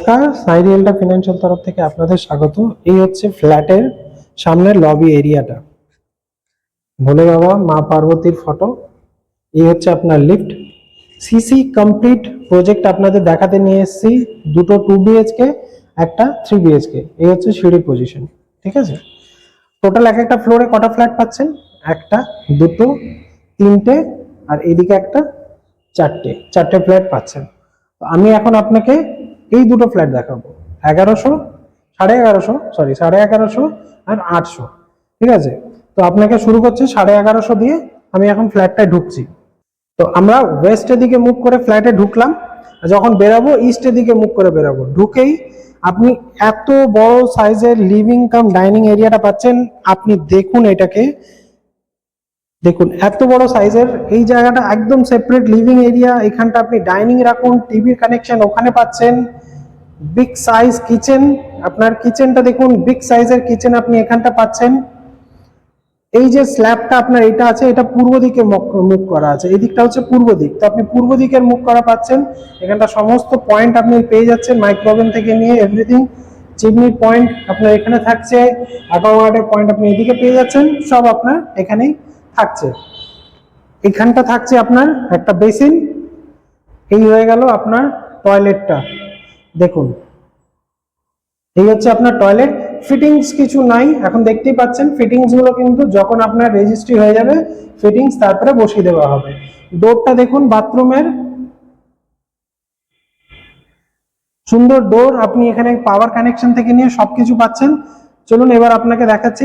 নমস্কার, সাই রিয়েলটা ফিনান্সিয়াল তরফ থেকে আপনাদের স্বাগত। এই হচ্ছে ফ্ল্যাটের সামনের লবি এরিয়াটা। ভোলে বাবা মা পার্বতীর ফটো। এই হচ্ছে আপনার লিফট। সিসি কমপ্লিট প্রজেক্ট আপনাদের দেখাতে নিয়ে এসেছি। দুটো 2 BHK, একটা 3 BHK। এই হচ্ছে সিঁড়ির পজিশন, ঠিক আছে। টোটাল এক একটা ফ্লোরে কটা ফ্ল্যাট পাচ্ছেন? একটা, দুটো, তিনটে, আর এদিকে একটা, চারটে ফ্ল্যাট পাচ্ছেন। তো আমি এখন আপনাকে এই দুটো ফ্ল্যাট দেখাবো, 1100, 1150 আর 800, ঠিক আছে। তো আপনাকে শুরু করছে 1150 দিয়ে। আমি এখন ফ্ল্যাটটায় ঢুকছি। তো আমরা ওয়েস্টের দিকে মুভ করে ফ্ল্যাটে ঢুকলাম, যখন বেরাবো ইস্টের দিকে মুভ করে বেরাবো। ঢুকেই আপনি এত বড় সাইজের লিভিং কাম ডাইনিং এরিয়াটা পাচ্ছেন। আপনি দেখুন এটাকে, দেখুন এত বড় সাইজের এই জায়গাটা, একদম সেপারেট লিভিং এরিয়া। এখানটা আপনি ডাইনিং রাখুন, টিভির কানেকশন ওখানে পাচ্ছেন। বিগ সাইজ কিচেন, আপনার কিচেনটা দেখুন, বিগ সাইজের কিচেন আপনি এখানটা পাচ্ছেন। এই যে স্ল্যাবটা আপনার এটা আছে, এটা পূর্ব দিকে মুখ করা আছে, এই দিকটা হচ্ছে পূর্ব দিক। তো আপনি পূর্ব দিকের মুখ করা পাচ্ছেন। এখানটা সমস্ত পয়েন্ট আপনি পেয়ে যাচ্ছেন, মাইক্রোওভেন থেকে নিয়ে এভরিথিং। চিমনির পয়েন্ট আপনার এখানে থাকছে, অ্যাকোয়াগার্ডের পয়েন্ট আপনি এদিকে পেয়ে যাচ্ছেন, সব আপনার এখানেই থাকছে। এখানটা থাকছে আপনার একটা বেসিন। এই হয়ে গেল আপনার টয়লেটটা, দেখুন এই হচ্ছে আপনার টয়লেট। ফিটিংস কিছু নাই এখন, দেখতেই পাচ্ছেন। ফিটিংস গুলো কিন্তু যখন আপনার রেজিস্ট্রি হয়ে যাবে ফিটিংস তারপরে বসিয়ে দেওয়া হবে। ডোরটা দেখুন, বাথরুমের সুন্দর ডোর। আপনি এখানে পাওয়ার কানেকশন থেকে নিয়ে সবকিছু পাচ্ছেন। চলুন এবার আপনাকে দেখাচ্ছি।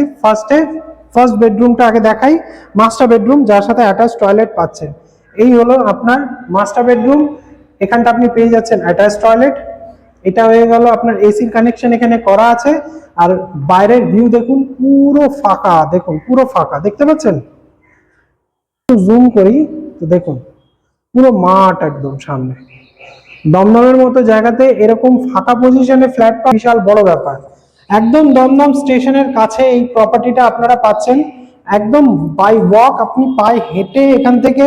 ফার্স্ট বেডরুমটা আগে দেখাই। মাস্টার বেডরুম, যার সাথে অ্যাটাচ টয়লেট পাচ্ছেন। এই হলো আপনার মাস্টার বেডরুম। এখানটা আপনি পেয়ে যাচ্ছেন অ্যাটাচ টয়লেট। এটা হয়ে গেল আপনার এসির কানেকশন এখানে করা আছে। আর বাইরের ভিউ দেখুন, পুরো ফাঁকা। দেখুন পুরো ফাঁকা, দেখতে পাচ্ছেন। জুম করি তো দেখুন পুরো মাঠ একদম সামনে। দমদমের মতো জায়গাতে এরকম ফাঁকা পজিশনে ফ্ল্যাট পাওয়া বিশাল বড় ব্যাপার। একদম দমদম স্টেশনের কাছে এই প্রপার্টিটা আপনারা পাচ্ছেন। একদম বাই ওয়াক, আপনি পায়ে হেঁটে এখান থেকে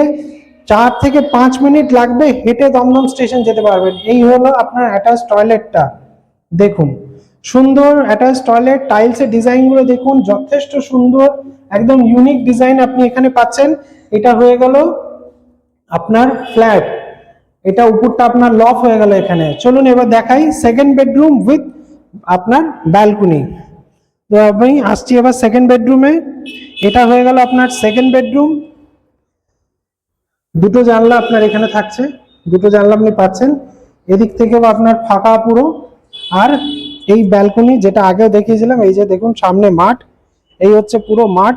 4 থেকে 5 মিনিট লাগবে, হেঁটে দমদম স্টেশন যেতে পারবেন। এই হলো আপনার অ্যাটাচ টয়লেটটা। দেখুন সুন্দর অ্যাটাচ টয়লেট, টাইলসের ডিজাইন গুলো দেখুন যথেষ্ট সুন্দর, একদম ইউনিক ডিজাইন আপনি এখানে পাচ্ছেন। এটা হয়ে গেল আপনার ফ্ল্যাট। এটা উপরটা আপনার লফ হয়ে গেল এখানে। চলুন এবার দেখাই সেকেন্ড বেডরুম উইথ আপনার ব্যালকনি। তো আমি আসছি এবার সেকেন্ড বেডরুমে। এটা হয়ে গেল আপনার সেকেন্ড বেডরুম। দুটো জানলা আপনার এখানে থাকছে, দুটো জানলা আপনি পাচ্ছেন। এদিক থেকেও আপনার ফাঁকা পুরো। আর এই ব্যালকনি যেটা আগেও দেখিয়েছিলাম, এই যে দেখুন সামনে মাঠ, এই হচ্ছে পুরো মাঠ।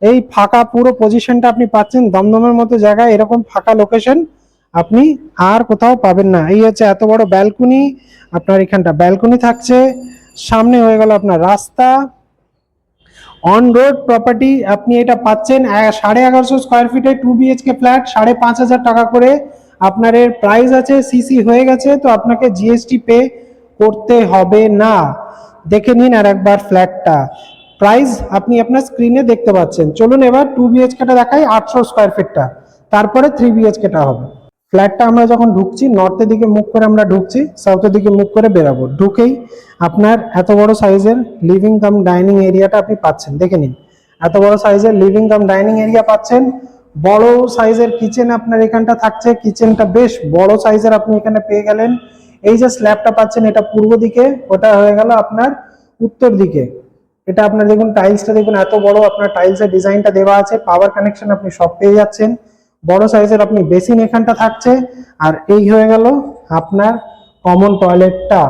এই ফাঁকা পুরো পজিশনটা আপনি পাচ্ছেন। দমদমের মতো জায়গায় এরকম ফাঁকা লোকেশন আপনি আর কোথাও পাবেন না। এই হচ্ছে এত বড় ব্যালকনি, আপনার এখানটা ব্যালকনি থাকছে। সামনে হয়ে গেল আপনার রাস্তা। অন রোড প্রপার্টি আপনি এটা পাচ্ছেন 1150 স্কোয়ার ফিটে 2 BHK ফ্ল্যাট, 5,500 টাকা করে আপনার এর প্রাইস আছে। সিসি হয়ে গেছে, তো আপনাকে জিএসটি পে করতে হবে না। দেখে নিন আর একবার ফ্ল্যাটটা। প্রাইস আপনি আপনার স্ক্রিনে দেখতে পাচ্ছেন। চলুন এবার 2 BHKটা দেখাই, 800 স্কোয়ার ফিটটা, তারপরে 3 BHKটা হবে। ফ্ল্যাটটা আমরা যখন ঢুকছি, নর্থের দিকে মুখ করে আমরা ঢুকছি, সাউথের দিকে মুখ করে বেরাবো। ঢুকেই আপনার এত বড় সাইজের লিভিং কাম ডাইনিং এরিয়াটা আপনি পাচ্ছেন, দেখে নিন। এত বড় সাইজের লিভিং কাম ডাইনিং এরিয়া পাচ্ছেন। বড় সাইজের কিচেন আপনার এখানটা থাকছে। কিচেনটা বেশ বড় সাইজের আপনি এখানে পেয়ে গেলেন। এই যে স্ল্যাবটা পাচ্ছেন, এটা পূর্ব দিকে, ওটা হয়ে গেল আপনার উত্তর দিকে। এটা আপনার দেখুন টাইলসটা দেখুন, এত বড় আপনার টাইলসের ডিজাইনটা দেওয়া আছে। পাওয়ার কানেকশন আপনি সব পেয়ে যাচ্ছেন। বড় সাইজের আপনি বেসিন এখানটা থাকছে। আর এই হয়ে গেল আপনার কমন টয়লেটটা,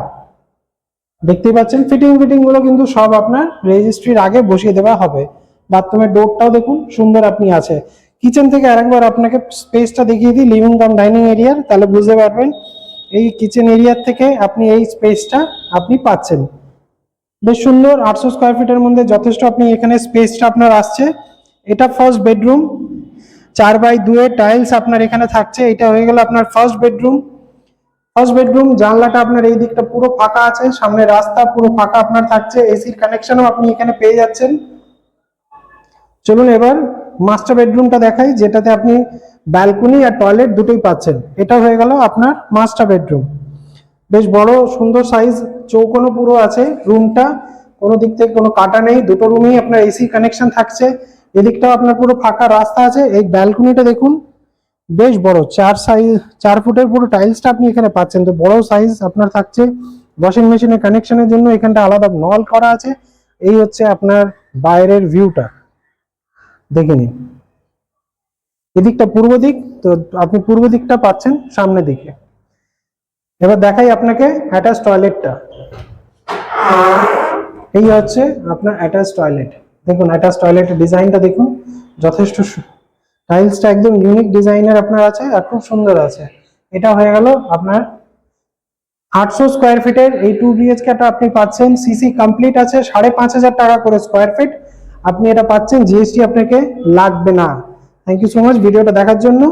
দেখতেই পাচ্ছেন। ফিটিং গুলো কিন্তু সব আপনার রেজিস্ট্রির আগে বসিয়ে দেওয়া হবে। বাথরুমের ডোরটাও দেখুন সুন্দর আপনি আছে। কিচেন থেকে আরেকবার আপনাকে স্পেসটা দেখিয়ে দিই লিভিং কাম ডাইনিং এরিয়ার, তাহলে বুঝতে পারবেন। এই কিচেন এরিয়ার থেকে আপনি এই স্পেসটা আপনি পাচ্ছেন, বেশ সুন্দর। 800 স্কোয়ার ফিটের মধ্যে যথেষ্ট আপনি এখানে স্পেসটা আপনার আসছে। এটা ফার্স্ট বেডরুম, 4x2 টাইলস আপনার এখানে থাকছে। এটা হয়ে গেল আপনার ফার্স্ট বেডরুম। জানলাটা আপনার এই দিকটা পুরো ফাঁকা আছে, সামনে রাস্তা পুরো ফাঁকা আপনার থাকছে। এসির কানেকশনও আপনি এখানে পেয়ে যাচ্ছেন। চলুন এবার মাস্টার বেডরুমটা দেখাই, যেটাতে আপনি ব্যালকনি আর টয়লেট দুটোই পাচ্ছেন। এটা হয়ে গেল আপনার মাস্টার বেডরুম। বেশ বড় সুন্দর সাইজ, চৌকোনো পুরো আছে রুমটা, কোনো দিক থেকে কোনো কাটা নেই, দুটো রুমেই আপনার এসি কানেকশন থাকছে। এদিকটাও আপনার পুরো ফাঁকা রাস্তা আছে। এই ব্যালকনিটা দেখুন বেশ বড়, 4 ফুটের পুরো টাইলসটা আপনি এখানে পাচ্ছেন, তো বড় সাইজ আপনার থাকছে। ওয়াশিং মেশিনের কানেকশনের জন্য এখানটা আলাদা নল করা আছে। এই হচ্ছে আপনার বাইরের ভিউটা, দেখে নিন। এদিকটা পূর্ব দিক, তো আপনি পূর্ব দিকটা পাচ্ছেন সামনের দিকে। এবার দেখাই আপনাকে অ্যাটাচ টয়লেটটা। এই হচ্ছে আপনার অ্যাটাচ টয়লেট। দেখুন অ্যাটাচ টয়লেটের ডিজাইনটা দেখুন, যথেষ্ট টাইলসটা একদম ইউনিক ডিজাইনের আপনার আছে আর খুব সুন্দর আছে। এটা হয়ে গেল আপনার 800 স্কোয়ার ফিটের এই 2 BHK আপনি পাচ্ছেন। সিসি কমপ্লিট আছে, 5,500 টাকা করে স্কোয়ার ফিট। আপনি এটা পাচ্ছেন, জিএসটি আপনাকে লাগবে না। থ্যাংক ইউ সো মাচ ভিডিওটা দেখার জন্য।